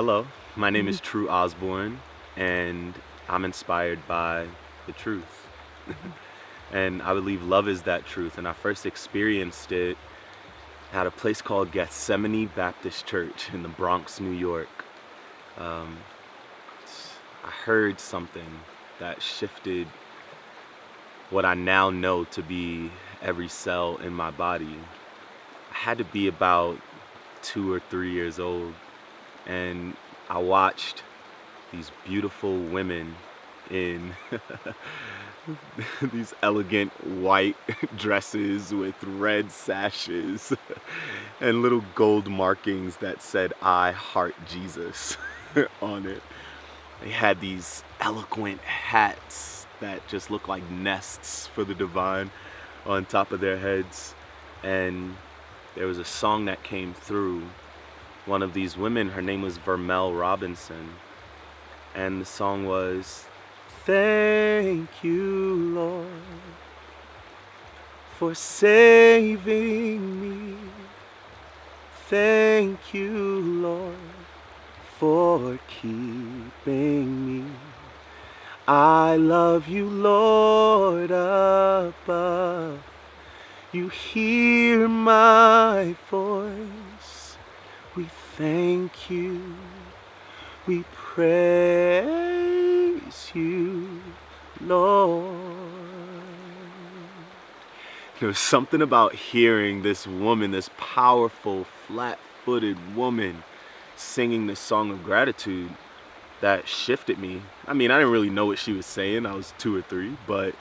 Hello, my name is Tru Osborne, and I'm inspired by the truth. And I believe love is that truth. And I first experienced it at a place called Gethsemane Baptist Church in the Bronx, New York. Um, I heard something that shifted what I now know to be every cell in my body. I had to be about 2 or 3 years old, and I watched these beautiful women in these elegant white dresses with red sashes and little gold markings that said "I heart Jesus" on it. They had these eloquent hats that just looked like nests for the divine on top of their heads. And there was a song that came through. One of these women, her name was Vermel Robinson, and the song was, "Thank you, Lord, for saving me. Thank you, Lord, for keeping me. I love you, Lord, above. You hear my voice. We thank you. We praise you, Lord." There was something about hearing this woman, this powerful, flat-footed woman, singing this song of gratitude that shifted me. I mean, I didn't really know what she was saying. I was 2 or 3, but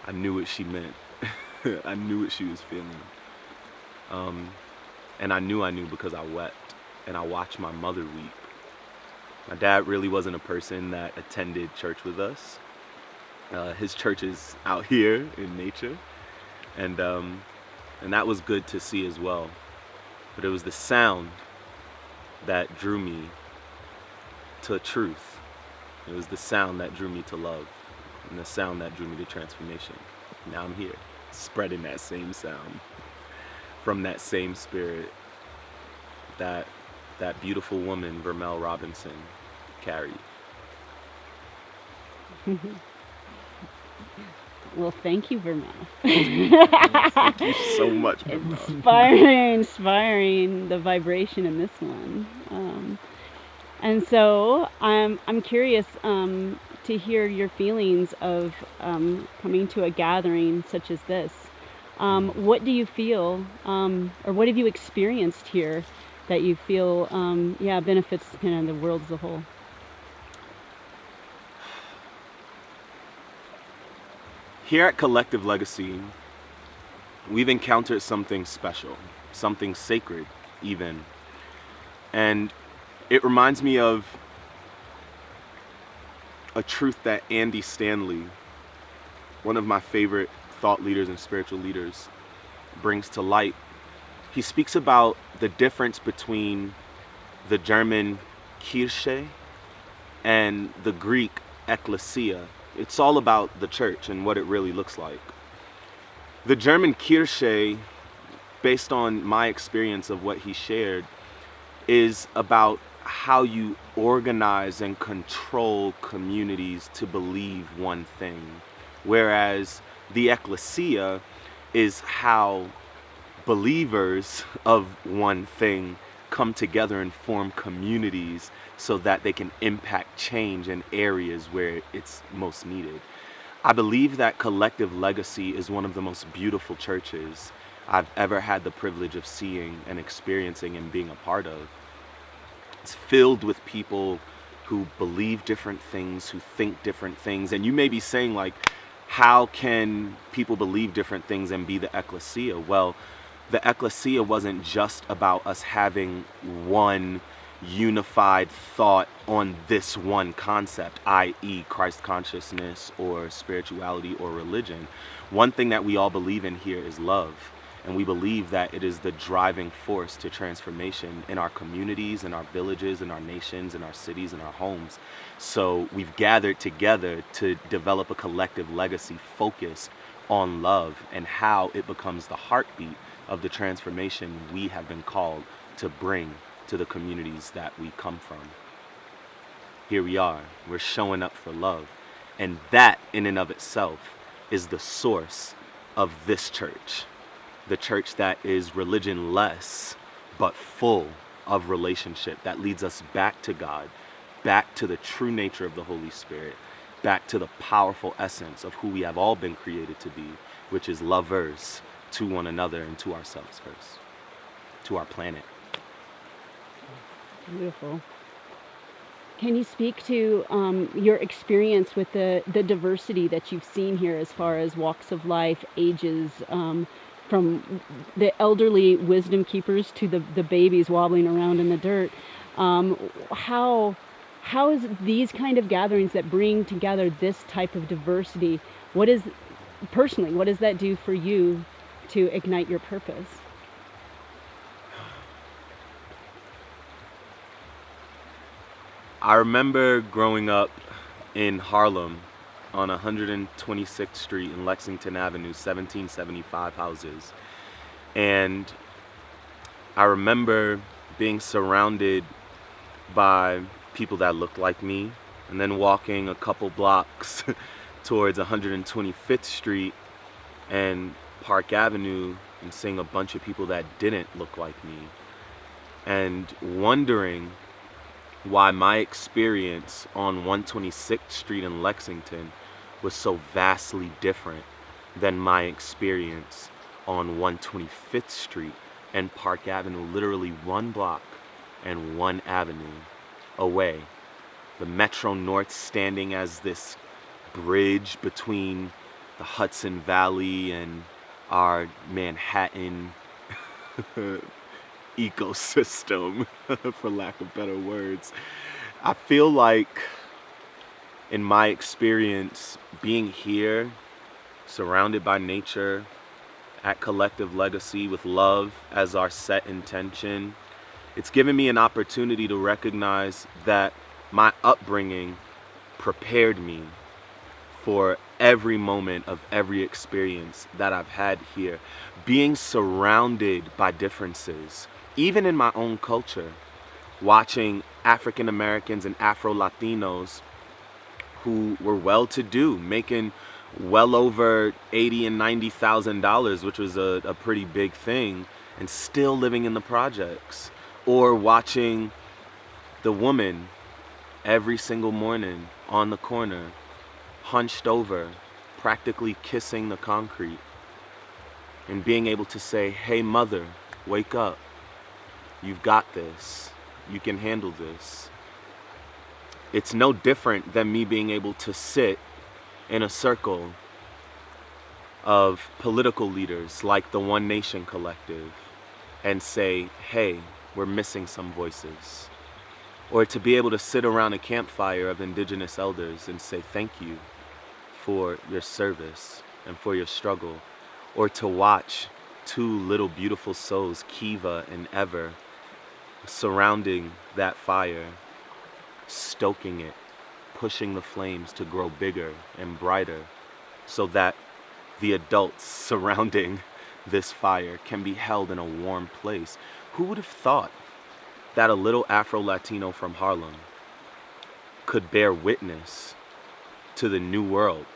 I knew what she meant. I knew what she was feeling. And I knew because I wept, and I watched my mother weep. My dad really wasn't a person that attended church with us. His church is out here in nature, and that was good to see as well. But it was the sound that drew me to truth. It was the sound that drew me to love, and the sound that drew me to transformation. Now I'm here, spreading that same sound from that same spirit that beautiful woman, Vermel Robinson, carried. Well, thank you, Vermel. Thank you so much, Vermel. Inspiring the vibration in this one. And so I'm curious to hear your feelings of coming to a gathering such as this. What do you feel, or what have you experienced here that you feel, benefits kind of the world as a whole? Here at Collective Legacy, we've encountered something special, something sacred even. And it reminds me of a truth that Andy Stanley, one of my favorite thought leaders and spiritual leaders, brings to light. He speaks about the difference between the German Kirche and the Greek Ecclesia. It's all about the church and what it really looks like. The German Kirche, based on my experience of what he shared, is about how you organize and control communities to believe one thing. Whereas the Ecclesia is how believers of one thing come together and form communities so that they can impact change in areas where it's most needed. I believe that Collective Legacy is one of the most beautiful churches I've ever had the privilege of seeing and experiencing and being a part of. It's filled with people who believe different things, who think different things. And you may be saying, like, how can people believe different things and be the Ecclesia? Well, the Ecclesia wasn't just about us having one unified thought on this one concept, i.e. Christ consciousness or spirituality or religion. One thing that we all believe in here is love. And we believe that it is the driving force to transformation in our communities, in our villages, in our nations, in our cities, in our homes. So we've gathered together to develop a collective legacy focused on love and how it becomes the heartbeat of the transformation we have been called to bring to the communities that we come from. Here we are, we're showing up for love. And that in and of itself is the source of this church. The church that is religion-less, but full of relationship, that leads us back to God, back to the true nature of the Holy Spirit, back to the powerful essence of who we have all been created to be, which is lovers to one another and to ourselves first, to our planet. Beautiful. Can you speak to your experience with the diversity that you've seen here as far as walks of life, ages, from the elderly wisdom keepers to the babies wobbling around in the dirt? How is these kind of gatherings that bring together this type of diversity, what does that do for you to ignite your purpose? I remember growing up in Harlem on 126th Street and Lexington Avenue, 1775 houses. And I remember being surrounded by people that looked like me, and then walking a couple blocks towards 125th Street and Park Avenue and seeing a bunch of people that didn't look like me, and wondering why my experience on 126th Street in Lexington was so vastly different than my experience on 125th Street and Park Avenue, literally one block and one avenue away. The Metro North standing as this bridge between the Hudson Valley and our Manhattan ecosystem, for lack of better words. I feel like, in my experience, being here, surrounded by nature, at Collective Legacy with love as our set intention, it's given me an opportunity to recognize that my upbringing prepared me for every moment of every experience that I've had here. Being surrounded by differences, even in my own culture, watching African Americans and Afro-Latinos who were well-to-do, making well over $80,000 and $90,000, which was a pretty big thing, and still living in the projects. Or watching the woman every single morning on the corner, hunched over, practically kissing the concrete, and being able to say, "Hey mother, wake up. You've got this. You can handle this." It's no different than me being able to sit in a circle of political leaders like the One Nation Collective and say, "Hey, we're missing some voices." Or to be able to sit around a campfire of indigenous elders and say, "Thank you for your service and for your struggle." Or to watch two little beautiful souls, Kiva and Ever, surrounding that fire, stoking it, pushing the flames to grow bigger and brighter so that the adults surrounding this fire can be held in a warm place. Who would have thought that a little Afro-Latino from Harlem could bear witness to the new world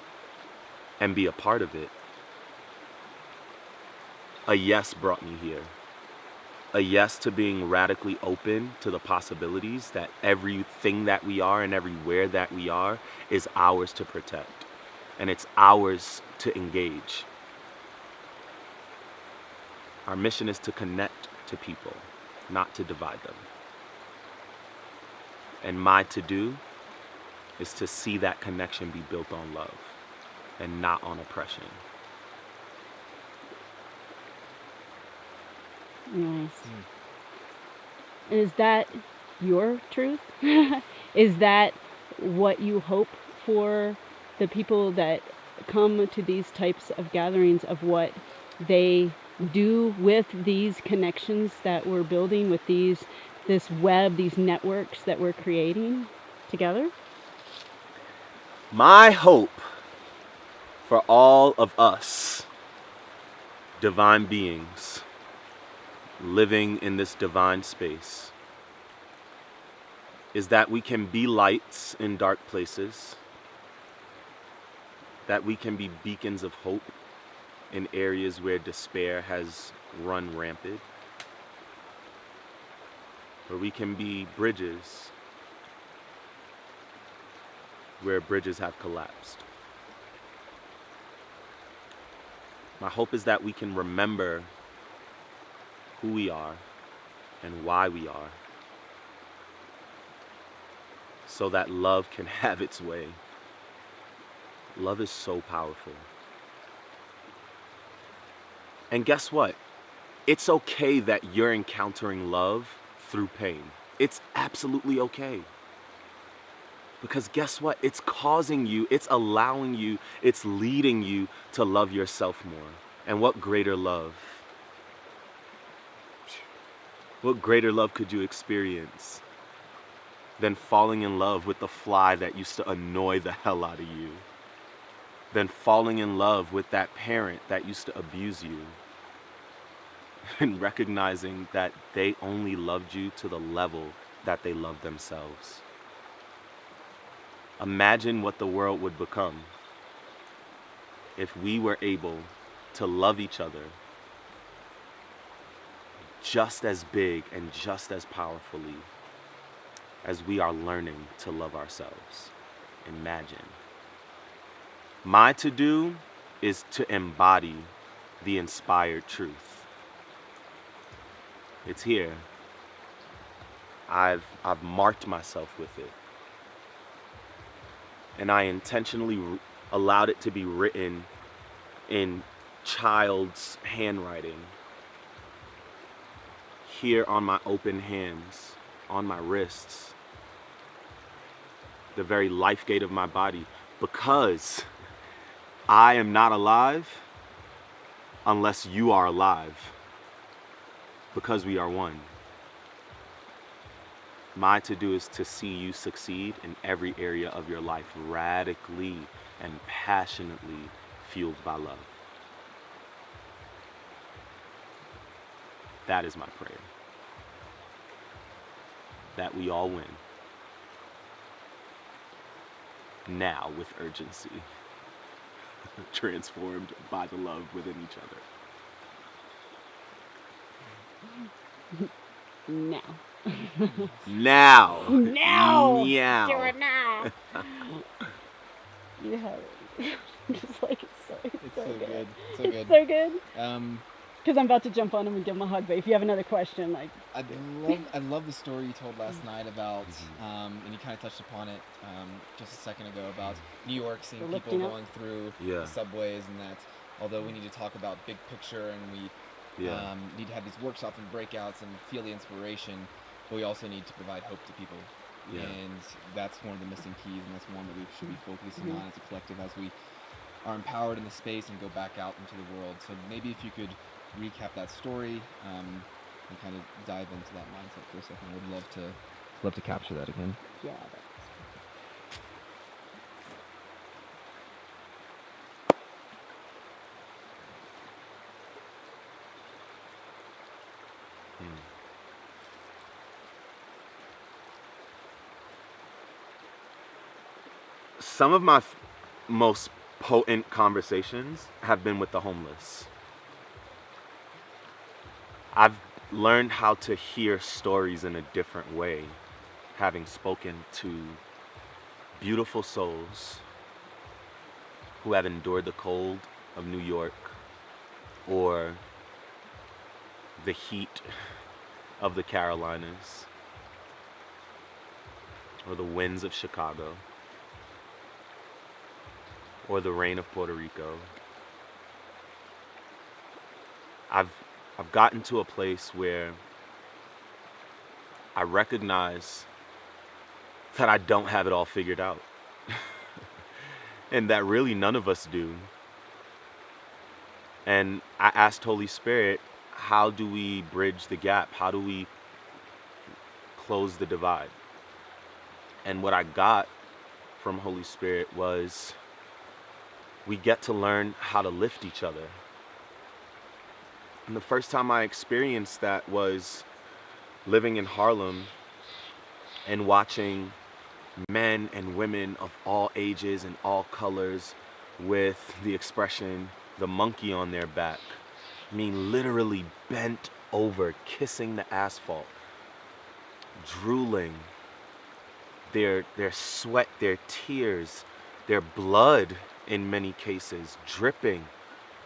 and be a part of it? A yes brought me here. A yes to being radically open to the possibilities that everything that we are and everywhere that we are is ours to protect. And it's ours to engage. Our mission is to connect to people, not to divide them. And my to-do is to see that connection be built on love and not on oppression. Nice. And is that your truth? Is that what you hope for the people that come to these types of gatherings, of what they do with these connections that we're building, with this web, these networks that we're creating together? My hope for all of us, divine beings, living in this divine space, is that we can be lights in dark places, that we can be beacons of hope in areas where despair has run rampant, or we can be bridges where bridges have collapsed. My hope is that we can remember who we are and why we are, so that love can have its way. Love is so powerful. And guess what? It's okay that you're encountering love through pain. It's absolutely okay. Because guess what? It's causing you, it's allowing you, it's leading you to love yourself more. And what greater love? What greater love could you experience than falling in love with the fly that used to annoy the hell out of you? Than falling in love with that parent that used to abuse you? And recognizing that they only loved you to the level that they loved themselves. Imagine what the world would become if we were able to love each other just as big and just as powerfully as we are learning to love ourselves. Imagine. My to-do is to embody the inspired truth. It's here. I've marked myself with it. And I intentionally allowed it to be written in child's handwriting. Here on my open hands, on my wrists, the very life gate of my body, because I am not alive unless you are alive, because we are one. My to-do is to see you succeed in every area of your life, radically and passionately fueled by love. That is my prayer. That we all win. Now with urgency. Transformed by the love within each other. Now. Now. Now. Meow. Do it now. You have it. Just like it's so good. So It's good. so good. Because I'm about to jump on him and give him a hug. But if you have another question, like I love the story you told last night about, and you kind of touched upon it just a second ago about New York, seeing The people lifting up. going through Yeah. the subways, and that although we need to talk about big picture and we Yeah. need to have these workshops and breakouts and feel the inspiration, but we also need to provide hope to people. Yeah. And that's one of the missing keys, and that's one that we should be focusing on as a collective as we are empowered in the space and go back out into the world. So maybe if you could recap that story and kind of dive into that mindset for a second, I would love to capture that again. yeah. Some of my most potent conversations have been with the homeless. I've learned how to hear stories in a different way, having spoken to beautiful souls who have endured the cold of New York or the heat of the Carolinas or the winds of Chicago or the rain of Puerto Rico. I've gotten to a place where I recognize that I don't have it all figured out. And that really none of us do. And I asked Holy Spirit, how do we bridge the gap? How do we close the divide? And what I got from Holy Spirit was, we get to learn how to lift each other. And the first time I experienced that was living in Harlem and watching men and women of all ages and all colors with the expression, the monkey on their back. I mean, literally bent over, kissing the asphalt, drooling, their sweat, their tears, their blood in many cases, dripping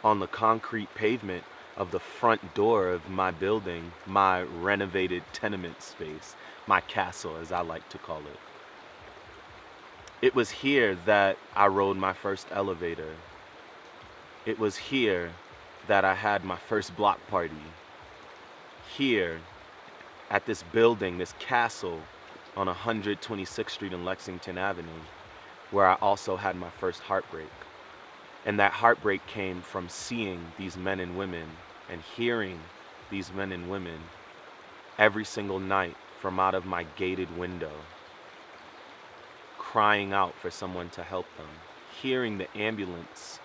on the concrete pavement of the front door of my building, my renovated tenement space, my castle, as I like to call it. It was here that I rode my first elevator. It was here that I had my first block party. Here, at this building, this castle on 126th Street and Lexington Avenue, where I also had my first heartbreak. And that heartbreak came from seeing these men and women and hearing these men and women every single night from out of my gated window, crying out for someone to help them, hearing the ambulance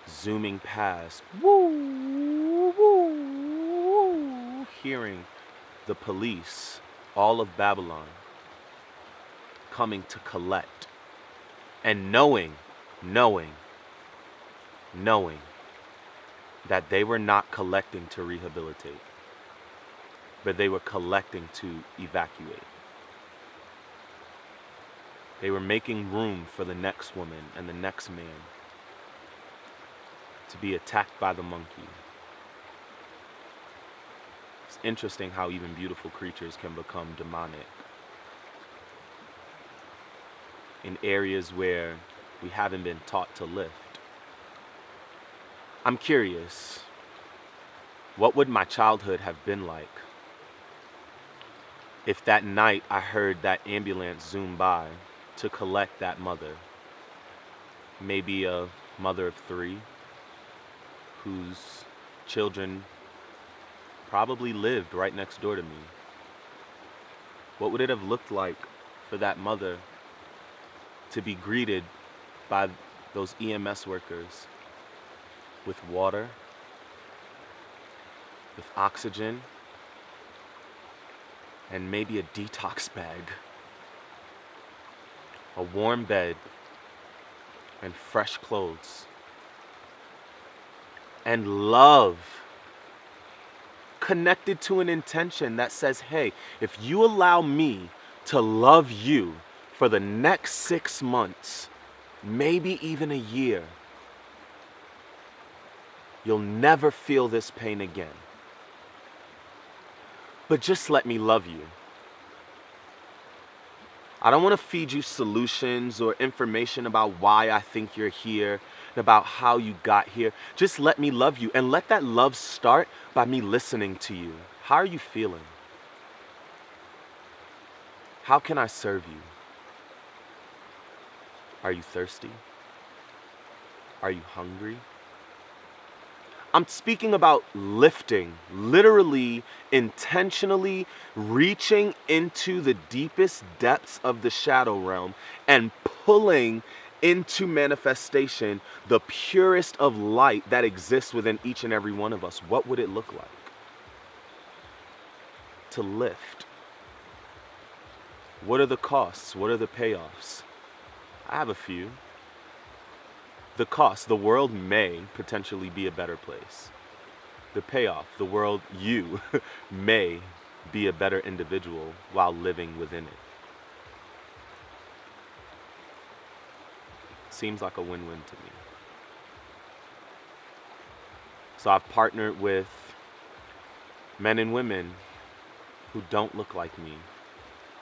zooming past, woo, woo, woo, hearing the police, all of Babylon, coming to collect, and knowing that they were not collecting to rehabilitate, but they were collecting to evacuate. They were making room for the next woman and the next man to be attacked by the monkey. It's interesting how even beautiful creatures can become demonic in areas where we haven't been taught to lift. I'm curious, what would my childhood have been like if that night I heard that ambulance zoom by to collect that mother, maybe a mother of 3 whose children probably lived right next door to me? What would it have looked like for that mother to be greeted by those EMS workers with water, with oxygen, and maybe a detox bag, a warm bed, and fresh clothes, and love connected to an intention that says, hey, if you allow me to love you for the next 6 months, maybe even a year, you'll never feel this pain again. But just let me love you. I don't want to feed you solutions or information about why I think you're here and about how you got here. Just let me love you, and let that love start by me listening to you. How are you feeling? How can I serve you? Are you thirsty? Are you hungry? I'm speaking about lifting, literally, intentionally reaching into the deepest depths of the shadow realm and pulling into manifestation the purest of light that exists within each and every one of us. What would it look like to lift? What are the costs? What are the payoffs? I have a few. The cost, the world may potentially be a better place. The payoff, the world, you, may be a better individual while living within it. Seems like a win-win to me. So I've partnered with men and women who don't look like me,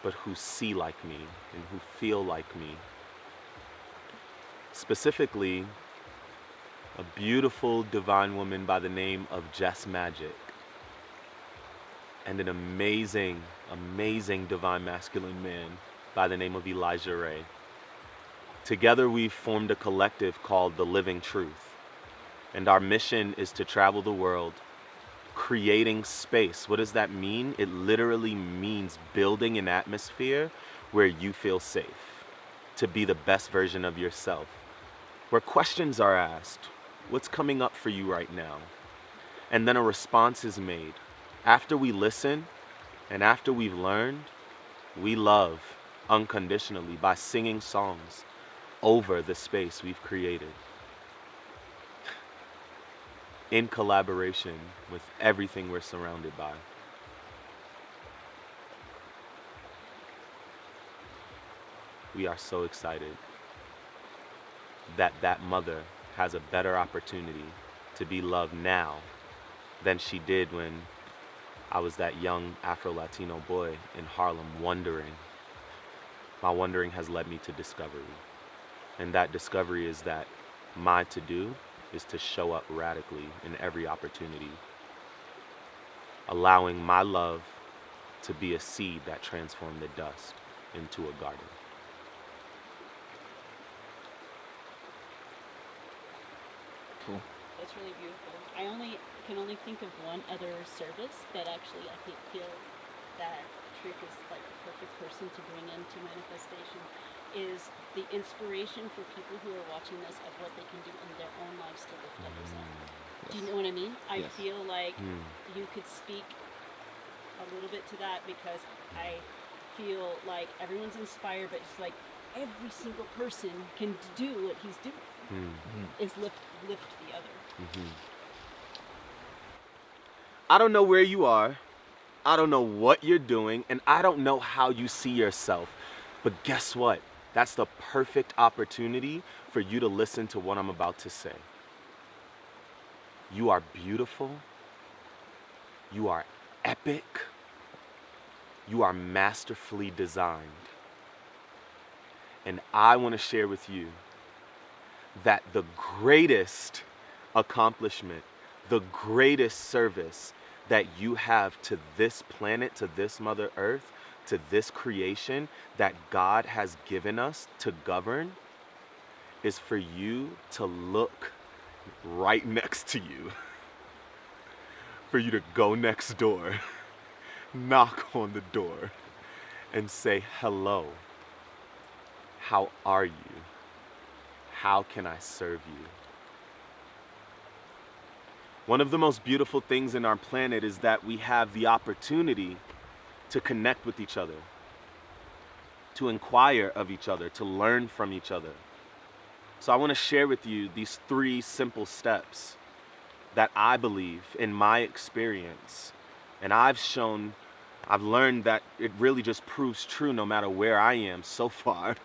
but who see like me and who feel like me. Specifically, a beautiful divine woman by the name of Jess Magic, and an amazing, amazing divine masculine man by the name of Elijah Ray. Together we've formed a collective called The Living Truth, and our mission is to travel the world creating space. What does that mean? It literally means building an atmosphere where you feel safe to be the best version of yourself, where questions are asked. What's coming up for you right now? And then a response is made. After we listen and after we've learned, We love unconditionally by singing songs over the space we've created in collaboration with everything we're surrounded by. We are so excited that that mother has a better opportunity to be loved now than she did when I was that young Afro-Latino boy in Harlem wondering. My wondering has led me to discovery. And that discovery is that my to-do is to show up radically in every opportunity, allowing my love to be a seed that transformed the dust into a garden. Cool. That's really beautiful. I can only think of one other service that actually I think feel that Trick is like the perfect person to bring into manifestation, is the inspiration for people who are watching this of what they can do in their own lives to lift others up. Do you know what I mean? I feel like you could speak a little bit to that, because I feel like everyone's inspired, but it's like every single person can do what he's doing. Is lift the other. I don't know where you are. I don't know what you're doing, and I don't know how you see yourself. But guess what? That's the perfect opportunity for you to listen to what I'm about to say. You are beautiful. You are epic. You are masterfully designed. And I want to share with you that the greatest accomplishment, the greatest service that you have to this planet, to this Mother Earth, to this creation that God has given us to govern, is for you to look right next to you, for you to go next door, knock on the door, and say, hello, how are you? How can I serve you? One of the most beautiful things in our planet is that we have the opportunity to connect with each other, to inquire of each other, to learn from each other. So I want to share with you these 3 simple steps that I believe in my experience, and I've learned that it really just proves true no matter where I am so far,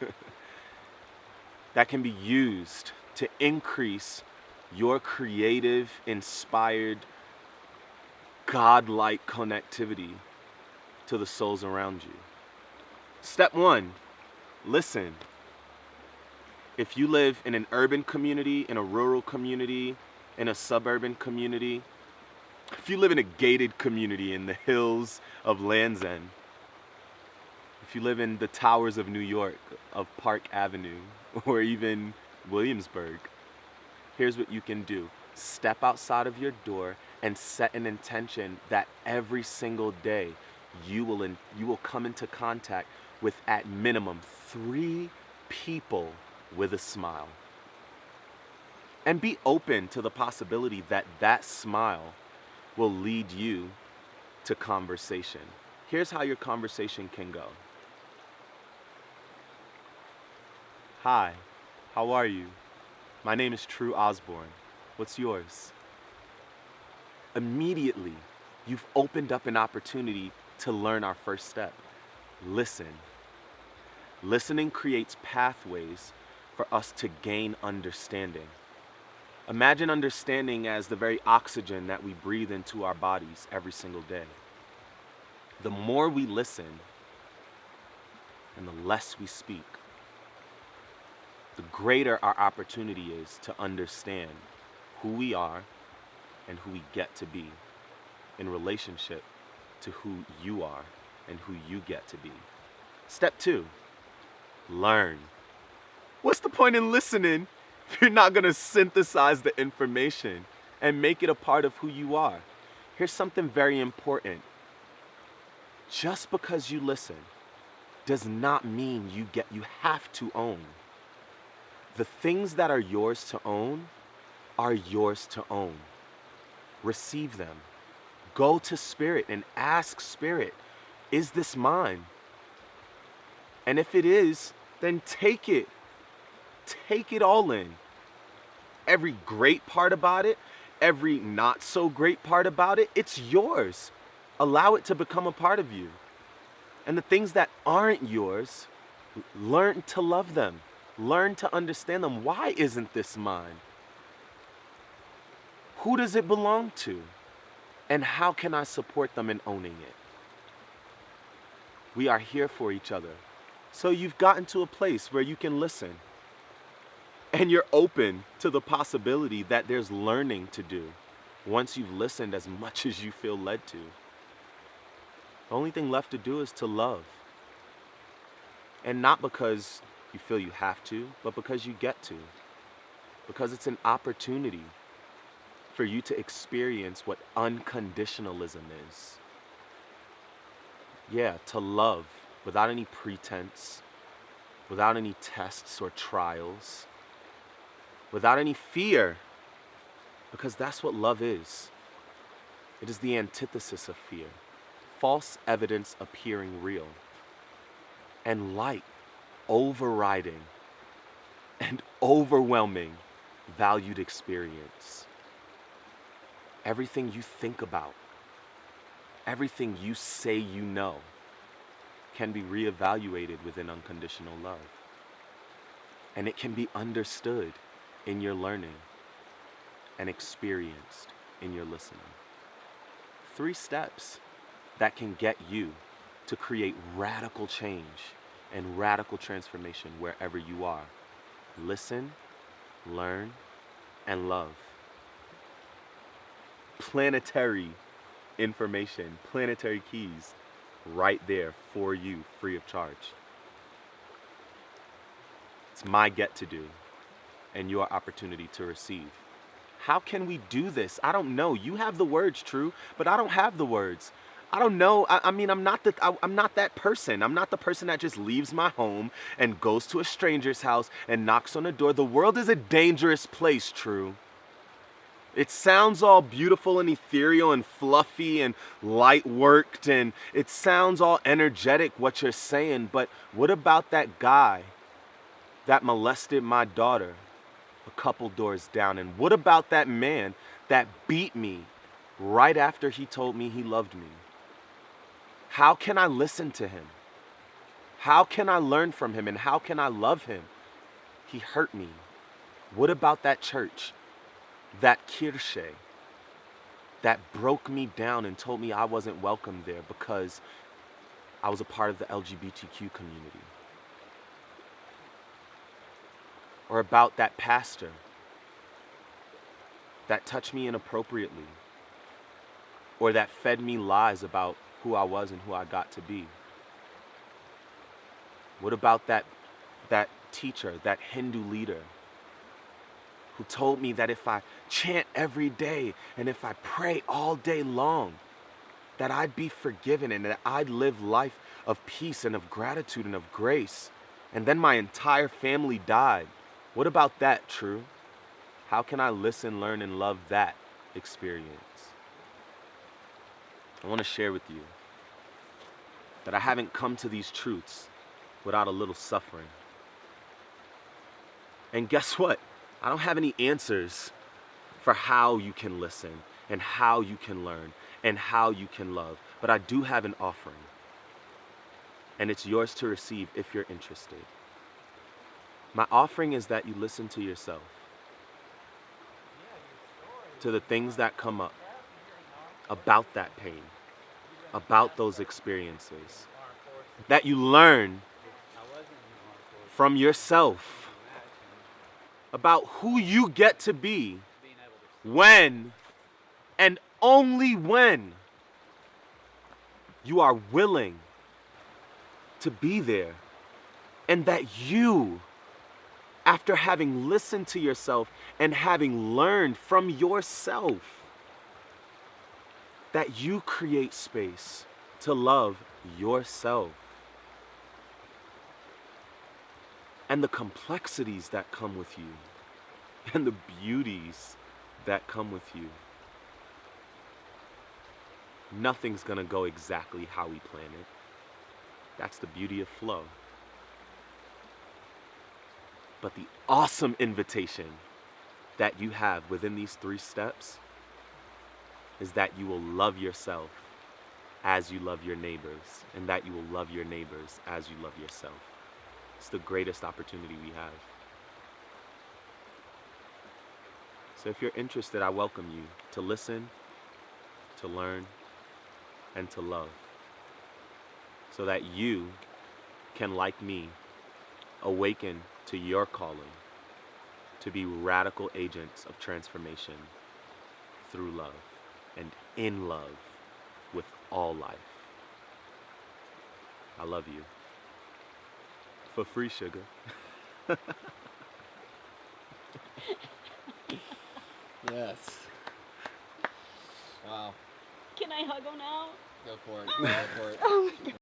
that can be used to increase your creative, inspired, God-like connectivity to the souls around you. Step 1, listen. If you live in an urban community, in a rural community, in a suburban community, if you live in a gated community in the hills of Land's End, if you live in the towers of New York, of Park Avenue, or even Williamsburg, here's what you can do. Step outside of your door and set an intention that every single day you will come into contact with at minimum 3 people with a smile. And be open to the possibility that that smile will lead you to conversation. Here's how your conversation can go. Hi, how are you? My name is Tru Osborne. What's yours? Immediately, you've opened up an opportunity to learn our first step. Listen. Listening creates pathways for us to gain understanding. Imagine understanding as the very oxygen that we breathe into our bodies every single day. The more we listen and the less we speak, the greater our opportunity is to understand who we are and who we get to be in relationship to who you are and who you get to be. Step 2, learn. What's the point in listening if you're not going to synthesize the information and make it a part of who you are? Here's something very important. Just because you listen does not mean you have to own. The things that are yours to own are yours to own. Receive them. Go to Spirit and ask Spirit, is this mine? And if it is, then take it. Take it all in. Every great part about it, every not so great part about it, it's yours. Allow it to become a part of you. And the things that aren't yours, learn to love them. Learn to understand them. Why isn't this mine? Who does it belong to? And how can I support them in owning it? We are here for each other. So you've gotten to a place where you can listen. And you're open to the possibility that there's learning to do once you've listened as much as you feel led to. The only thing left to do is to love. And not because you feel you have to, but because you get to. Because it's an opportunity for you to experience what unconditionalism is. Yeah, to love without any pretense, without any tests or trials, without any fear, because that's what love is. It is the antithesis of fear, false evidence appearing real, and light overriding and overwhelming valued experience. Everything you think about, everything you say you know, can be reevaluated within unconditional love. And it can be understood in your learning and experienced in your listening. 3 steps that can get you to create radical change and radical transformation wherever you are. Listen, learn, and love. Planetary information, planetary keys right there for you, free of charge. It's my get to do and your opportunity to receive. How can we do this? I don't know. You have the words, Tru, but I don't have the words. I don't know. I mean, I'm not that person. I'm not the person that just leaves my home and goes to a stranger's house and knocks on a door. The world is a dangerous place, Tru. It sounds all beautiful and ethereal and fluffy and light worked, and it sounds all energetic what you're saying, but what about that guy that molested my daughter a couple doors down? And what about that man that beat me right after he told me he loved me? How can I listen to him? How can I learn from him? And how can I love him? He hurt me. What about that church, that Kirche, that broke me down and told me I wasn't welcome there because I was a part of the LGBTQ community? Or about that pastor that touched me inappropriately, or that fed me lies about who I was and who I got to be? What about that teacher, that Hindu leader who told me that if I chant every day and if I pray all day long, that I'd be forgiven and that I'd live life of peace and of gratitude and of grace, and then my entire family died? What about that, Tru? How can I listen, learn, and love that experience? I want to share with you that I haven't come to these truths without a little suffering. And guess what? I don't have any answers for how you can listen and how you can learn and how you can love, but I do have an offering. And it's yours to receive if you're interested. My offering is that you listen to yourself, to the things that come up about that pain, about those experiences, that you learn from yourself about who you get to be when and only when you are willing to be there, and that you, after having listened to yourself and having learned from yourself, that you create space to love yourself. And the complexities that come with you, and the beauties that come with you. Nothing's gonna go exactly how we plan it. That's the beauty of flow. But the awesome invitation that you have within these 3 steps is that you will love yourself as you love your neighbors, and that you will love your neighbors as you love yourself. It's the greatest opportunity we have. So if you're interested, I welcome you to listen, to learn, and to love, so that you can, like me, awaken to your calling to be radical agents of transformation through love and in love with all life. I love you. For free, sugar. Yes. Wow. Can I hug him now? Go for it. Go for it. Oh my God.